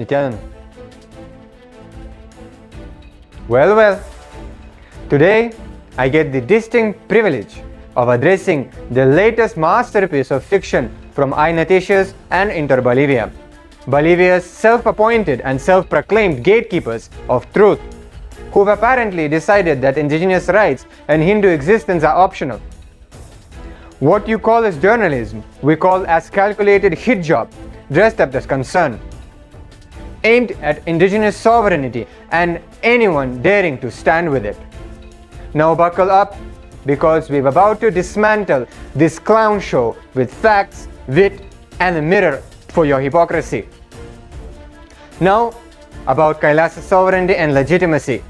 Demikian. Well, today I get the distinct privilege of addressing the latest masterpiece of fiction from iNoticias and Inter Bolivia, Bolivia's self-appointed and self-proclaimed gatekeepers of truth, who've apparently decided that indigenous rights and Hindu existence are optional. What you call as journalism, we call as calculated hit job, dressed up as concern, aimed at indigenous sovereignty and anyone daring to stand with it. Now buckle up, because we're about to dismantle this clown show with facts, wit, and a mirror for your hypocrisy. Now, about KAILASA sovereignty and legitimacy.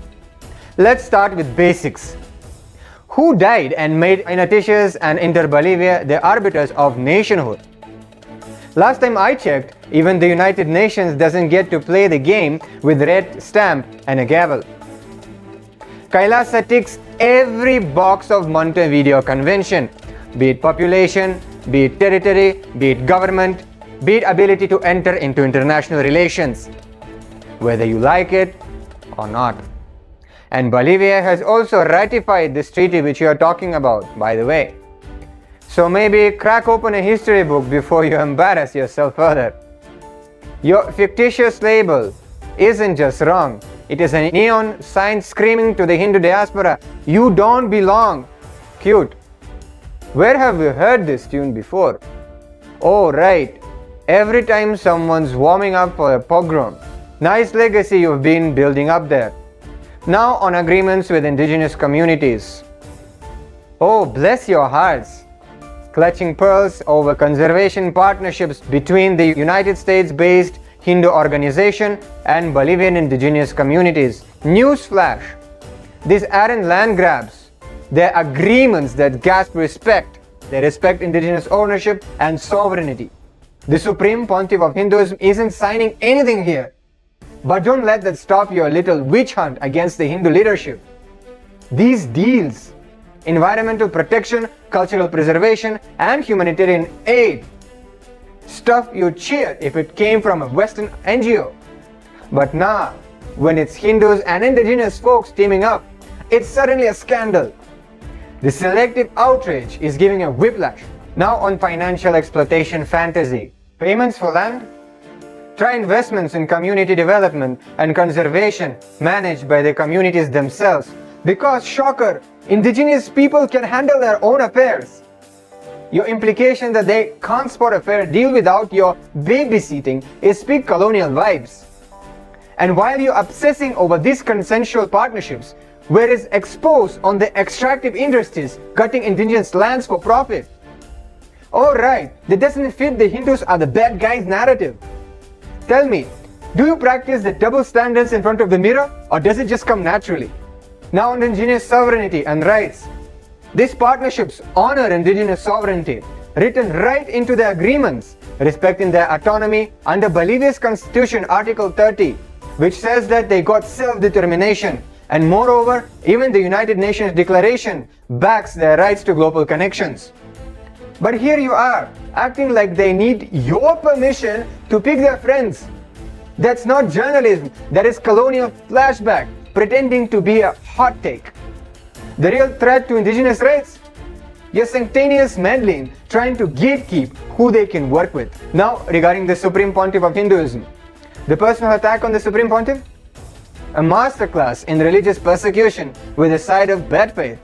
Let's start with basics. Who died and made iNoticias and Inter Bolivia the arbiters of nationhood? Last time I checked, even the United Nations doesn't get to play the game with red stamp and a gavel. KAILASA ticks every box of Montevideo Convention, be it population, be it territory, be it government, be it ability to enter into international relations, whether you like it or not. And Bolivia has also ratified this treaty which you are talking about, by the way. So maybe crack open a history book before you embarrass yourself further. Your fictitious label isn't just wrong. It is a neon sign screaming to the Hindu diaspora, you don't belong. Cute. Where have you heard this tune before? Oh right, every time someone's warming up for a pogrom. Nice legacy you've been building up there. Now on agreements with indigenous communities. Oh, bless your hearts. Clutching pearls over conservation partnerships between the United States-based Hindu organization and Bolivian indigenous communities. Newsflash! These aren't land grabs. They're agreements that gasp respect. They respect indigenous ownership and sovereignty. The Supreme Pontiff of Hinduism isn't signing anything here. But don't let that stop your little witch hunt against the Hindu leadership. These deals, environmental protection, cultural preservation, and humanitarian aid, stuff you cheer if it came from a Western NGO. But now, when it's Hindus and indigenous folks teaming up, it's suddenly a scandal. The selective outrage is giving a whiplash. Now on financial exploitation fantasy. Payments for land? Try investments in community development and conservation managed by the communities themselves. Because, shocker, indigenous people can handle their own affairs. Your implication that they can't spot a fair deal without your babysitting is big colonial vibes. And while you're obsessing over these consensual partnerships, where is exposed on the extractive industries cutting indigenous lands for profit? Oh right, that doesn't fit the Hindus are the bad guys narrative. Tell me, do you practice the double standards in front of the mirror, or does it just come naturally? Now on indigenous sovereignty and rights. These partnerships honor indigenous sovereignty, written right into the agreements, respecting their autonomy under Bolivia's constitution, Article 30, which says that they got self-determination, and moreover, even the United Nations Declaration backs their rights to global connections. But here you are, acting like they need your permission to pick their friends. That's not journalism, that is colonial flashback, pretending to be a hot take. The real threat to indigenous rights? Your sanctimonious meddling, trying to gatekeep who they can work with. Now, regarding the Supreme Pontiff of Hinduism. The personal attack on the Supreme Pontiff? A masterclass in religious persecution with a side of bad faith.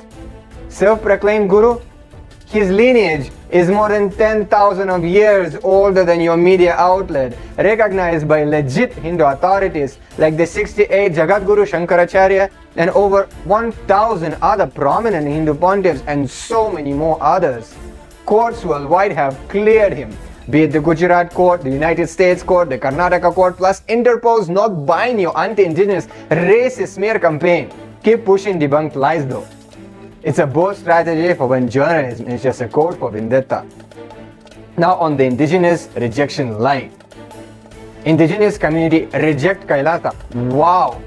Self-proclaimed guru? His lineage is more than 10,000 of years older than your media outlet, recognized by legit Hindu authorities like the 68 Jagadguru Shankaracharya and over 1,000 other prominent Hindu pontiffs and so many more others. Courts worldwide have cleared him, be it the Gujarat court, the United States court, the Karnataka court, plus Interpol's not buying your anti-indigenous racist smear campaign. Keep pushing debunked lies though. It's a bold strategy for when journalism is just a code for vendetta. Now on the indigenous rejection line. Indigenous community reject KAILASA. Wow!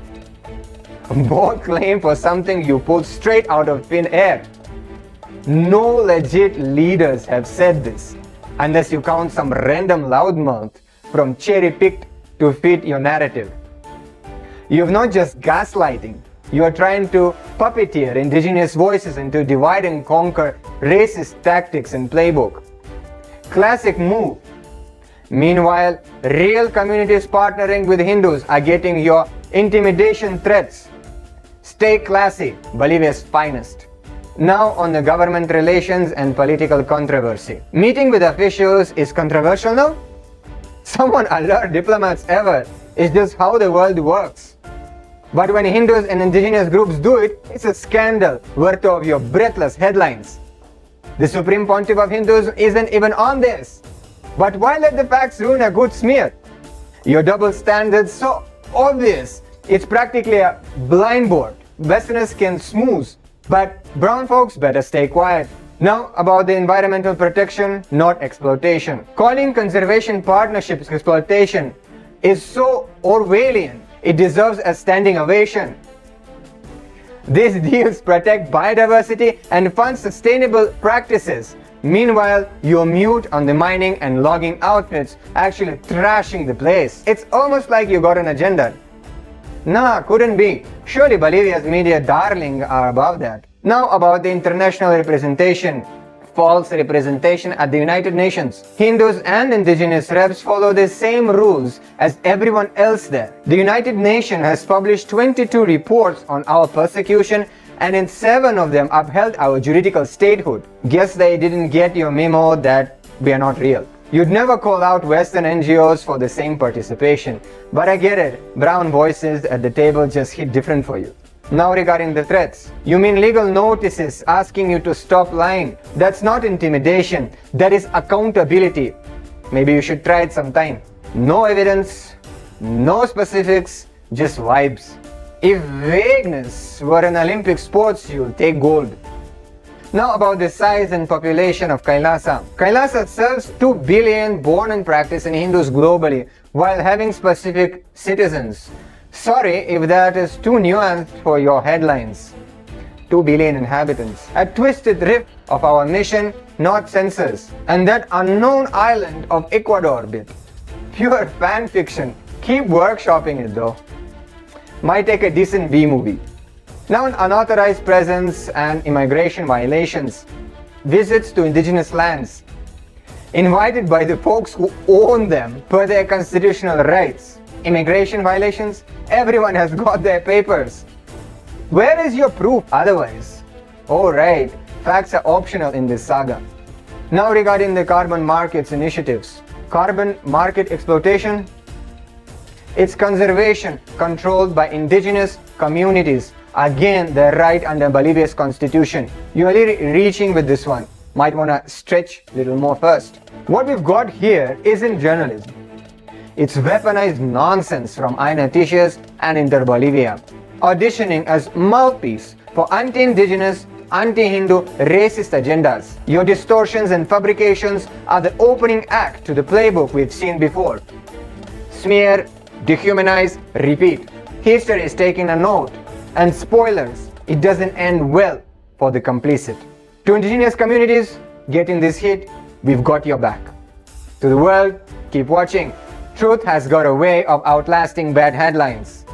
Bold claim for something you pulled straight out of thin air. No legit leaders have said this, unless you count some random loudmouth from cherry-picked to fit your narrative. You're not just gaslighting, you are trying to puppeteer indigenous voices into divide and conquer racist tactics and playbook. Classic move. Meanwhile, real communities partnering with Hindus are getting your intimidation threats. Stay classy, Bolivia's finest. Now on the government relations and political controversy. Meeting with officials is controversial now? Someone alert diplomats ever. It's just how the world works. But when Hindus and indigenous groups do it, it's a scandal worth of your breathless headlines. The Supreme Pontiff of Hindus isn't even on this. But why let the facts ruin a good smear? Your double standards so obvious. It's practically a blind board. Westerners can smooth, but brown folks better stay quiet. Now about the environmental protection, not exploitation. Calling conservation partnerships exploitation is so Orwellian, it deserves a standing ovation. These deals protect biodiversity and fund sustainable practices. Meanwhile, you're mute on the mining and logging outfits actually trashing the place. It's almost like you got an agenda. Nah, couldn't be. Surely Bolivia's media darling are above that. Now about the international representation. False representation at the United Nations. Hindus and indigenous reps follow the same rules as everyone else there. The United Nations has published 22 reports on our persecution, and in 7 of them upheld our juridical statehood. Guess they didn't get your memo that we are not real. You'd never call out Western NGOs for the same participation, but I get it. Brown voices at the table just hit different for you. Now regarding the threats, you mean legal notices asking you to stop lying? That's not intimidation, that is accountability. Maybe you should try it sometime. No evidence, no specifics, just vibes. If vagueness were an Olympic sport, you'll take gold. Now about the size and population of KAILASA. KAILASA serves 2 billion born and practicing Hindus globally while having specific citizens. Sorry if that is too nuanced for your headlines. 2 billion inhabitants. A twisted riff of our mission, not censors. And that unknown island of Ecuador bit. Pure fan fiction. Keep workshopping it though. Might take a decent B-movie. Now on unauthorized presence and immigration violations. Visits to indigenous lands. Invited by the folks who own them per their constitutional rights. Immigration violations? Everyone has got their papers. Where is your proof otherwise? Oh right, facts are optional in this saga. Now regarding the carbon markets initiatives. Carbon market exploitation? It's conservation controlled by indigenous communities. Again, they're right under Bolivia's constitution. You're really reaching with this one. Might want to stretch a little more first. What we've got here isn't journalism. It's weaponized nonsense from iNoticias and Inter Bolivia, auditioning as mouthpiece for anti-indigenous, anti-Hindu, racist agendas. Your distortions and fabrications are the opening act to the playbook we've seen before. Smear, dehumanize, repeat. History is taking a note. And spoilers, it doesn't end well for the complicit. To indigenous communities, getting this hit, we've got your back. To the world, keep watching. Truth has got a way of outlasting bad headlines.